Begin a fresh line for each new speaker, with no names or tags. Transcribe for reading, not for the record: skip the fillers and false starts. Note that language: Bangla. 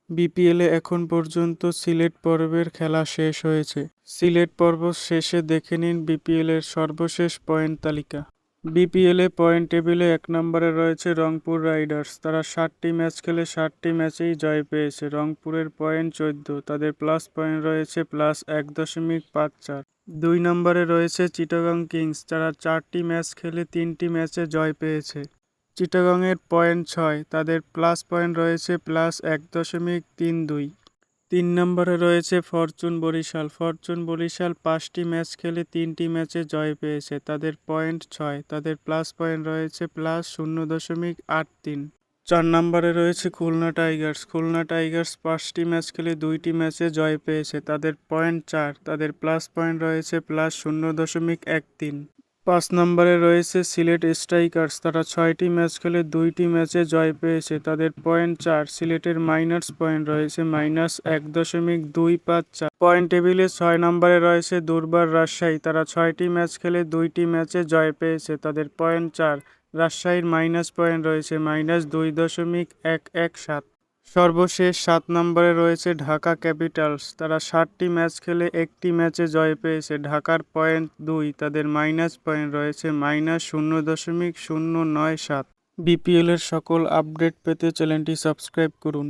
বিপিএলে এখন পর্যন্ত সিলেট পর্বের খেলা শেষ হয়েছে। সিলেট পর্ব শেষে দেখে নিন বিপিএলের সর্বশেষ পয়েন্ট তালিকা। বিপিএলে পয়েন্ট টেবিলে ১ নম্বরে রয়েছে রংপুর রাইডার্স। তারা ৭টি ম্যাচ খেলে ৭টি ম্যাচেই জয় পেয়েছে। রংপুরের পয়েন্ট ১৪, তাদের প্লাস পয়েন্ট রয়েছে +১.৫৪। ২ নম্বরে রয়েছে চিটাগং কিংস, যারা ৪টি ম্যাচ খেলে ৩টি ম্যাচে জয় পেয়েছে। চিটাগংয়ের পয়েন্ট ৬, তাদের প্লাস পয়েন্ট রয়েছে +১.৩২। ৩ নম্বরে রয়েছে ফরচুন বরিশাল। ফরচুন বরিশাল ৫টি ম্যাচ খেলে ৩টি ম্যাচে জয় পেয়েছে, তাদের পয়েন্ট ৬, তাদের প্লাস পয়েন্ট রয়েছে +০.৮৩। ৪ নম্বরে রয়েছে খুলনা টাইগার্স। খুলনা টাইগার্স ৫টি ম্যাচ খেলে ২টি ম্যাচে জয় পেয়েছে, তাদের পয়েন্ট ৪, তাদের প্লাস পয়েন্ট রয়েছে +০.১৩। ৫ নম্বরে রয়েছে সিলেট স্ট্রাইকার্স। তারা ৬টি ম্যাচ খেলে ২টি ম্যাচে জয় পেয়েছে, তাদের পয়েন্ট ৪। সিলেটের মাইনাস পয়েন্ট রয়েছে -১.২৫৪। পয়েন্ট টেবিলে ৬ নম্বরে রয়েছে দুর্বার রাজশাহী। তারা ৬টি ম্যাচ খেলে ২টি ম্যাচে জয় পেয়েছে, তাদের পয়েন্ট ৪। রাজশাহীর মাইনাস পয়েন্ট রয়েছে -২.১১৭। সর্বশেষ ৭ নম্বরে রয়েছে ঢাকা ক্যাপিটালস। তারা ৭টি ম্যাচ খেলে ১টি ম্যাচে জয় পেয়েছে, ঢাকার পয়েন্ট ২, তাদের মাইনাস পয়েন্ট রয়েছে -০.০৯৭। বিপিএলের সকল আপডেট পেতে চ্যানেলটি সাবস্ক্রাইব করুন।